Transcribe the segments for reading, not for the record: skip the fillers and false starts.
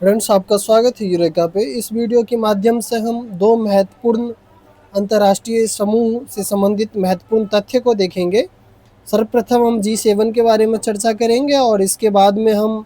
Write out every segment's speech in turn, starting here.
Friends, आपका स्वागत है यूरेका पे। इस वीडियो के माध्यम से हम दो महत्वपूर्ण अंतर्राष्ट्रीय समूह से संबंधित महत्वपूर्ण तथ्य को देखेंगे। सर्वप्रथम हम G7 के बारे में चर्चा करेंगे और इसके बाद में हम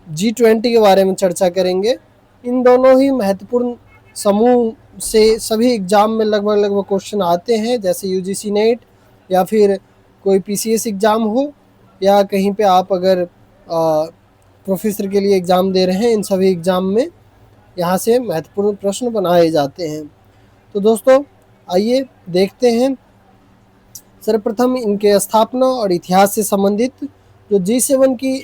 G20 के बारे में चर्चा करेंगे। इन दोनों ही महत्वपूर्ण समूह से सभी एग्ज़ाम में लगभग क्वेश्चन आते हैं, जैसे UGC नेट या फिर कोई PCS एग्ज़ाम हो या कहीं पे आप अगर प्रोफेसर के लिए एग्ज़ाम दे रहे हैं। इन सभी एग्ज़ाम में यहाँ से महत्वपूर्ण प्रश्न बनाए जाते हैं। तो दोस्तों, आइए देखते हैं। सर्वप्रथम इनके स्थापना और इतिहास से संबंधित। जो G7 की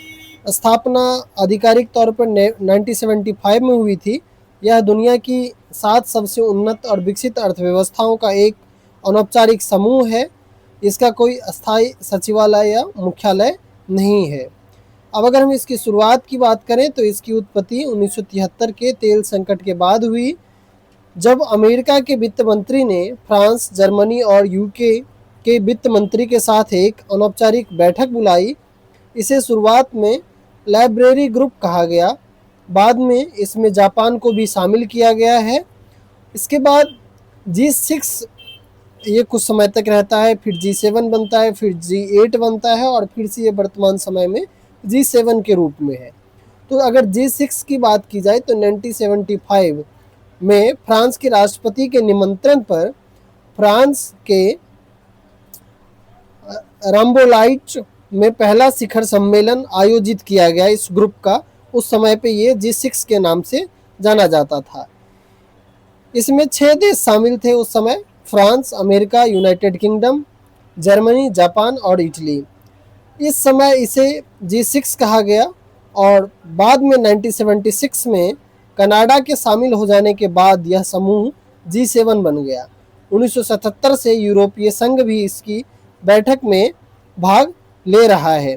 स्थापना आधिकारिक तौर पर 1975 में हुई थी। यह दुनिया की 7 सबसे उन्नत और विकसित अर्थव्यवस्थाओं का एक अनौपचारिक समूह है। इसका कोई अस्थायी सचिवालय या मुख्यालय नहीं है। अब अगर हम इसकी शुरुआत की बात करें तो इसकी उत्पत्ति 1973 के तेल संकट के बाद हुई, जब अमेरिका के वित्त मंत्री ने फ्रांस, जर्मनी और यूके के वित्त मंत्री के साथ एक अनौपचारिक बैठक बुलाई। इसे शुरुआत में लाइब्रेरी ग्रुप कहा गया, बाद में इसमें जापान को भी शामिल किया गया है। इसके बाद G6 ये कुछ समय तक रहता है, फिर G7 बनता है, फिर G8 बनता है और फिर से ये वर्तमान समय में G7 के रूप में है। तो अगर G6 की बात की जाए तो 1975 में फ्रांस के राष्ट्रपति के निमंत्रण पर फ्रांस के राम्बोलाइट में पहला शिखर सम्मेलन आयोजित किया गया इस ग्रुप का। उस समय पे ये G6 के नाम से जाना जाता था। इसमें 6 देश शामिल थे उस समय: France, America, United kingdom, Germany, Japan और इटली। इस समय इसे G6 कहा गया और बाद में 1976 में कनाडा के शामिल हो जाने के बाद यह समूह G7 बन गया। 1977 से यूरोपीय संघ भी इसकी बैठक में भाग ले रहा है।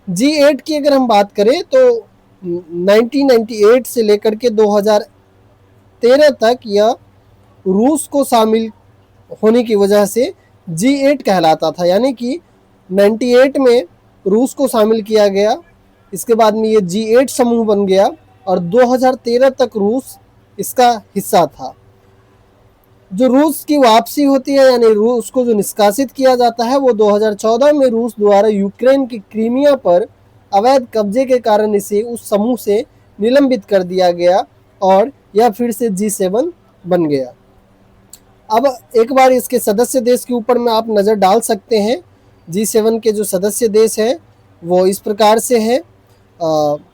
G8 की अगर हम बात करें तो 1998 से लेकर के 2013 तक यह रूस को शामिल होने की वजह से G8 कहलाता था, यानी कि 98 में रूस को शामिल किया गया। इसके बाद में ये G8 समूह बन गया और 2013 तक रूस इसका हिस्सा था। जो रूस की वापसी होती है, यानी रूस को जो निष्कासित किया जाता है, वो 2014 में रूस द्वारा यूक्रेन की क्रीमिया पर अवैध कब्जे के कारण इसे उस समूह से निलंबित कर दिया गया और यह फिर से G7 बन गया। अब एक बार इसके सदस्य देश के ऊपर में आप नज़र डाल सकते हैं। G7 के जो सदस्य देश हैं वो इस प्रकार से हैं: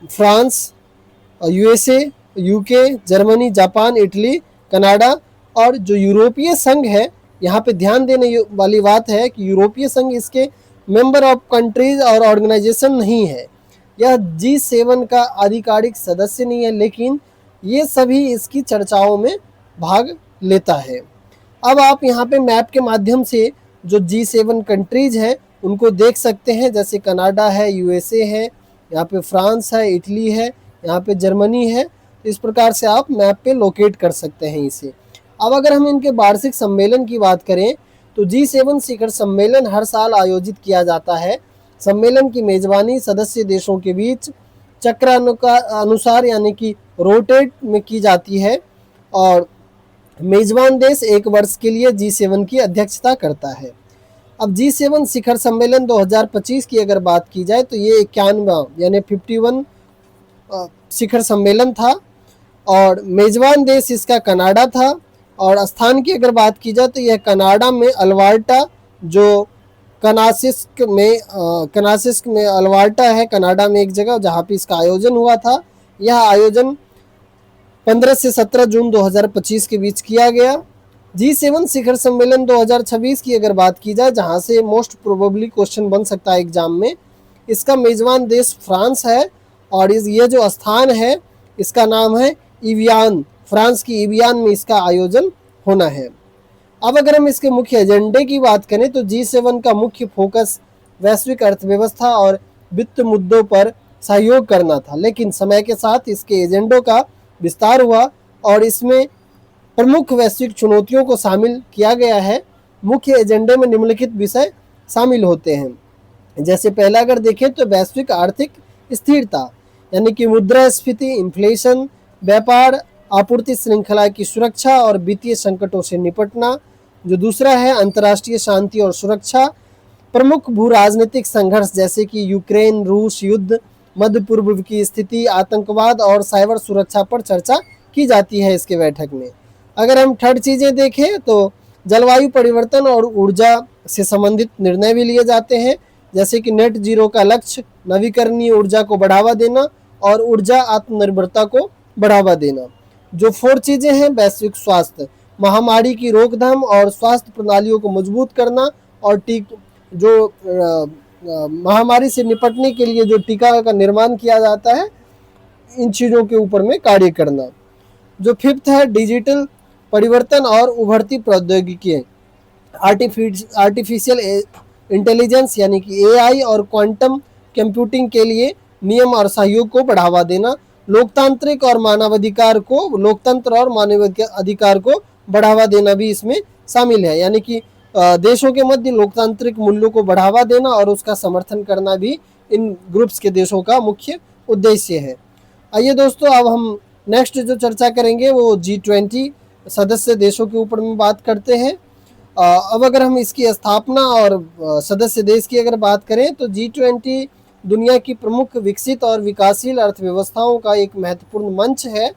France, USA, UK, Germany, Japan, Italy, Canada. और जो यूरोपीय संघ है, यहाँ पे ध्यान देने वाली बात है कि यूरोपीय संघ इसके मेंबर ऑफ कंट्रीज और ऑर्गेनाइजेशन नहीं है। यह G7 का आधिकारिक सदस्य नहीं है, लेकिन ये सभी इसकी चर्चाओं में भाग लेता है। अब आप यहाँ पे मैप के माध्यम से जो G7 कंट्रीज हैं उनको देख सकते हैं, जैसे कनाडा है, USA है, यहाँ पे फ्रांस है, इटली है, यहाँ पे जर्मनी है। तो इस प्रकार से आप मैप पे लोकेट कर सकते हैं इसे। अब अगर हम इनके वार्षिक सम्मेलन की बात करें तो G7 शिखर सम्मेलन हर साल आयोजित किया जाता है। सम्मेलन की मेजबानी सदस्य देशों के बीच चक्रानुसार यानी कि रोटेट में की जाती है और मेजबान देश एक वर्ष के लिए G7 की अध्यक्षता करता है। अब G7 शिखर सम्मेलन 2025 की अगर बात की जाए तो ये 91 यानी 51 शिखर सम्मेलन था और मेजबान देश इसका कनाडा था। और स्थान की अगर बात की जाए तो यह कनाडा में अल्बर्टा, जो कनासिस्क में अल्बर्टा है, कनाडा में एक जगह जहाँ पे इसका आयोजन हुआ था। यह आयोजन 15 से 17 जून 2025 के बीच किया गया। G7 शिखर सम्मेलन 2026 की अगर बात की जाए, जहाँ से मोस्ट प्रोबेबली क्वेश्चन बन सकता है एग्जाम में, इसका मेजबान देश फ्रांस है और ये जो स्थान है इसका नाम है इवियान। फ्रांस की इवियान में इसका आयोजन होना है। अब अगर हम इसके मुख्य एजेंडे की बात करें तो G7 का मुख्य फोकस वैश्विक अर्थव्यवस्था और वित्त मुद्दों पर सहयोग करना था, लेकिन समय के साथ इसके एजेंडों का विस्तार हुआ और इसमें प्रमुख वैश्विक चुनौतियों को शामिल किया गया है। मुख्य एजेंडे में निम्नलिखित विषय शामिल होते हैं। जैसे पहला अगर देखें तो वैश्विक आर्थिक स्थिरता, यानी कि मुद्रास्फीति, इन्फ्लेशन, व्यापार आपूर्ति श्रृंखला की सुरक्षा और वित्तीय संकटों से निपटना। जो दूसरा है अंतर्राष्ट्रीय शांति और सुरक्षा, प्रमुख भू राजनीतिक संघर्ष जैसे कि यूक्रेन रूस युद्ध, मध्य पूर्व की स्थिति, आतंकवाद और साइबर सुरक्षा पर चर्चा की जाती है इसके बैठक में। अगर हम थर्ड चीज़ें देखें तो जलवायु परिवर्तन और ऊर्जा से संबंधित निर्णय भी लिए जाते हैं, जैसे कि नेट जीरो का लक्ष्य, नवीकरणीय ऊर्जा को बढ़ावा देना और ऊर्जा आत्मनिर्भरता को बढ़ावा देना। जो फोर चीज़ें हैं वैश्विक स्वास्थ्य, महामारी की रोकथाम और स्वास्थ्य प्रणालियों को मजबूत करना और जो महामारी से निपटने के लिए जो टीका का निर्माण किया जाता है, इन चीज़ों के ऊपर में कार्य करना। जो फिफ्थ है डिजिटल परिवर्तन और उभरती प्रौद्योगिकी, आर्टिफिशियल इंटेलिजेंस यानी कि एआई और क्वांटम कंप्यूटिंग के लिए नियम और सहयोग को बढ़ावा देना। लोकतंत्र और मानवाधिकार को बढ़ावा देना भी इसमें शामिल है, यानी कि देशों के मध्य लोकतांत्रिक मूल्यों को बढ़ावा देना और उसका समर्थन करना भी इन ग्रुप्स के देशों का मुख्य उद्देश्य है। आइए दोस्तों, अब हम नेक्स्ट जो चर्चा करेंगे वो G20 सदस्य देशों के ऊपर में बात करते हैं। अब अगर हम इसकी स्थापना और सदस्य देश की अगर बात करें तो G20 दुनिया की प्रमुख विकसित और विकासशील अर्थव्यवस्थाओं का एक महत्वपूर्ण मंच है।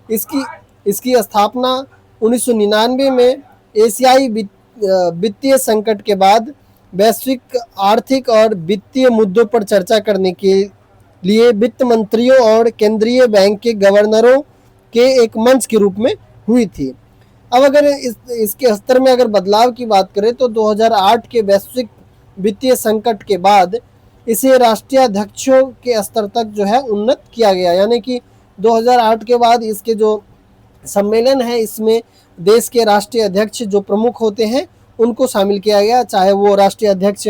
इसकी स्थापना 1999 में एशियाई वित्तीय संकट के बाद वैश्विक आर्थिक और वित्तीय मुद्दों पर चर्चा करने के लिए वित्त मंत्रियों और केंद्रीय बैंक के गवर्नरों के एक मंच के रूप में हुई थी। अब अगर इसके स्तर में अगर बदलाव की बात करें तो 2008 के वैश्विक वित्तीय संकट के बाद इसे राष्ट्रीय अध्यक्षों के स्तर तक जो है उन्नत किया गया, यानी कि 2008 के बाद इसके जो सम्मेलन है इसमें देश के राष्ट्रीय अध्यक्ष जो प्रमुख होते हैं उनको शामिल किया गया, चाहे वो राष्ट्रीय अध्यक्ष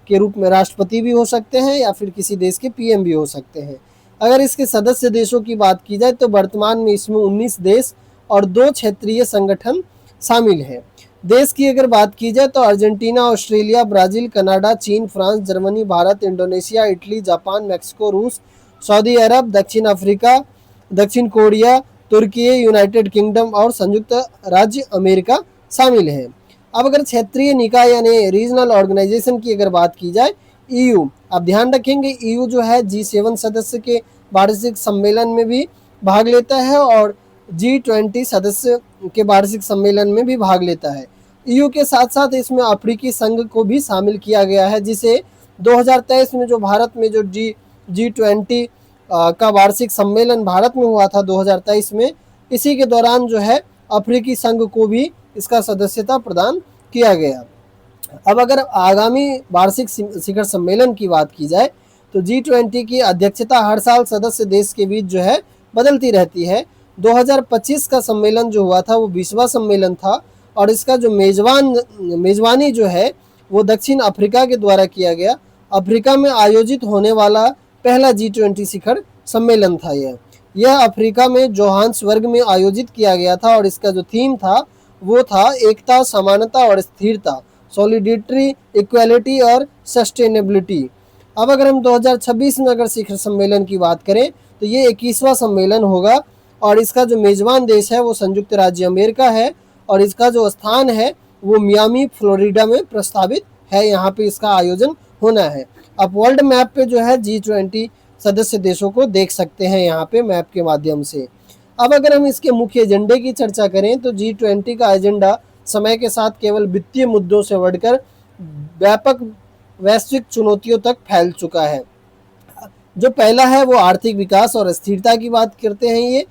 के रूप में राष्ट्रपति भी हो सकते हैं या फिर किसी देश के पीएम भी हो सकते हैं। अगर इसके सदस्य देशों की बात की जाए तो वर्तमान में इसमें 19 देश और 2 क्षेत्रीय संगठन शामिल हैं। देश की अगर बात की जाए तो अर्जेंटीना, ऑस्ट्रेलिया, ब्राज़ील, कनाडा, चीन, France, Germany, Bharat, Indonesia, Italy, Japan, Mexico, रूस, सऊदी अरब, दक्षिण अफ्रीका, दक्षिण कोरिया, तुर्की, यूनाइटेड किंगडम और संयुक्त राज्य अमेरिका शामिल हैं। अब अगर क्षेत्रीय निकाय यानी रीजनल ऑर्गेनाइजेशन की अगर बात की जाए, EU, आप ध्यान रखेंगे EU जो है G7 सदस्य के वार्षिक सम्मेलन में भी भाग लेता है और G20 सदस्य के वार्षिक सम्मेलन में भी भाग लेता है। EU के साथ साथ इसमें अफ्रीकी संघ को भी शामिल किया गया है, जिसे 2023 में जो भारत में जो G20 का वार्षिक सम्मेलन भारत में हुआ था 2023 में, इसी के दौरान जो है अफ्रीकी संघ को भी इसका सदस्यता प्रदान किया गया। अब अगर आगामी वार्षिक शिखर सम्मेलन की बात की जाए तो G20 की अध्यक्षता हर साल सदस्य देश के बीच जो है बदलती रहती है। 2025 का सम्मेलन जो हुआ था वो 20वां सम्मेलन था और इसका जो मेजबानी जो है वो दक्षिण अफ्रीका के द्वारा किया गया। अफ्रीका में आयोजित होने वाला पहला G20 शिखर सम्मेलन था। यह अफ्रीका में जोहान्सबर्ग में आयोजित किया गया था और इसका जो थीम था वो था एकता, समानता और स्थिरता, सॉलिडिटी, इक्वालिटी और सस्टेनेबिलिटी। अब अगर हम 2026 में अगर शिखर सम्मेलन की बात करें तो ये 21वां सम्मेलन होगा और इसका जो मेजबान देश है वो संयुक्त राज्य अमेरिका है और इसका जो स्थान है वो मियामी, फ्लोरिडा में प्रस्तावित है। यहाँ पे इसका आयोजन होना है। आप वर्ल्ड मैप पे जो है G20 सदस्य देशों को देख सकते हैं यहाँ पे मैप के माध्यम से। अब अगर हम इसके मुख्य एजेंडे की चर्चा करें तो G20 का एजेंडा समय के साथ केवल वित्तीय मुद्दों से बढ़कर व्यापक वैश्विक चुनौतियों तक फैल चुका है। जो पहला है वो आर्थिक विकास और स्थिरता की बात करते हैं। ये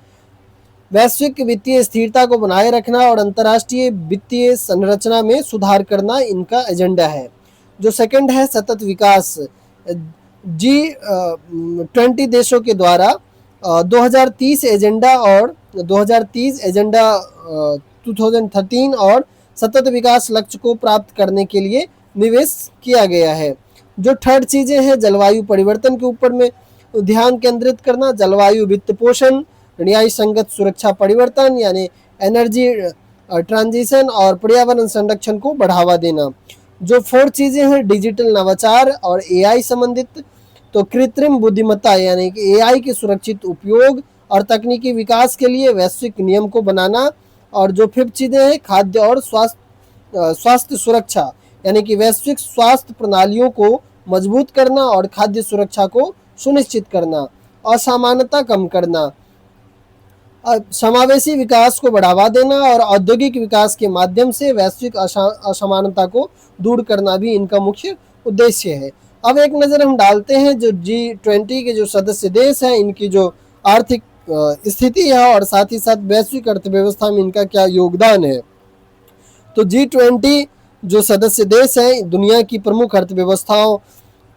वैश्विक वित्तीय स्थिरता को बनाए रखना और अंतर्राष्ट्रीय वित्तीय संरचना में सुधार करना इनका एजेंडा है। जो सेकंड है सतत विकास, G20 देशों के द्वारा 2030 एजेंडा और 2030 एजेंडा 2013 और सतत विकास लक्ष्य को प्राप्त करने के लिए निवेश किया गया है। जो थर्ड चीज़ें हैं जलवायु परिवर्तन के ऊपर में ध्यान केंद्रित करना, जलवायु वित्त पोषण, न्याय संगत सुरक्षा परिवर्तन यानी एनर्जी ट्रांजिशन और पर्यावरण संरक्षण को बढ़ावा देना। जो फोर्थ चीज़ें हैं डिजिटल नवाचार और AI संबंधित, तो कृत्रिम बुद्धिमत्ता यानी कि एआई के सुरक्षित उपयोग और तकनीकी विकास के लिए वैश्विक नियम को बनाना। और जो फिफ्थ चीज़ें हैं, खाद्य और स्वास्थ्य सुरक्षा यानी कि वैश्विक स्वास्थ्य प्रणालियों को मजबूत करना और खाद्य सुरक्षा को सुनिश्चित करना। असमानता कम करना, समावेशी विकास को बढ़ावा देना और औद्योगिक विकास के माध्यम से वैश्विक असमानता को दूर करना भी इनका मुख्य उद्देश्य है। अब एक नज़र हम डालते हैं जो G20 के जो सदस्य देश हैं इनकी जो आर्थिक स्थिति है और साथ ही साथ वैश्विक अर्थव्यवस्था में इनका क्या योगदान है। तो G20 जो सदस्य देश हैं दुनिया की प्रमुख अर्थव्यवस्थाओं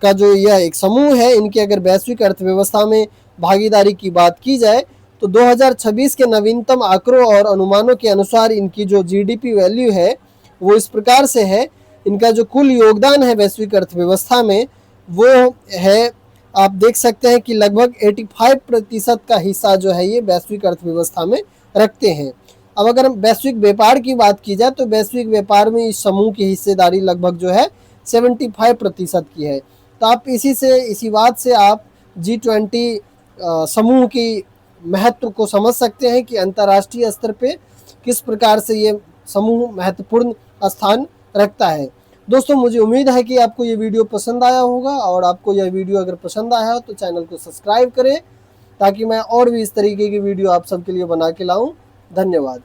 का जो यह एक समूह है, इनकी अगर वैश्विक अर्थव्यवस्था में भागीदारी की बात की जाए तो 2026 के नवीनतम आंकड़ों और अनुमानों के अनुसार इनकी जो जीडीपी वैल्यू है वो इस प्रकार से है। इनका जो कुल योगदान है वैश्विक अर्थव्यवस्था में वो है, आप देख सकते हैं कि लगभग 85% का हिस्सा जो है ये वैश्विक अर्थव्यवस्था में रखते हैं। अब अगर हम वैश्विक व्यापार की बात की जाए तो वैश्विक व्यापार में इस समूह की हिस्सेदारी लगभग जो है 75% की है। तो आप इसी बात से आप G20 समूह की महत्व को समझ सकते हैं कि अंतर्राष्ट्रीय स्तर पे किस प्रकार से ये समूह महत्वपूर्ण स्थान रखता है। दोस्तों मुझे उम्मीद है कि आपको ये वीडियो पसंद आया होगा और आपको यह वीडियो अगर पसंद आया हो तो चैनल को सब्सक्राइब करें ताकि मैं और भी इस तरीके की वीडियो आप सबके लिए बना के लाऊं। धन्यवाद।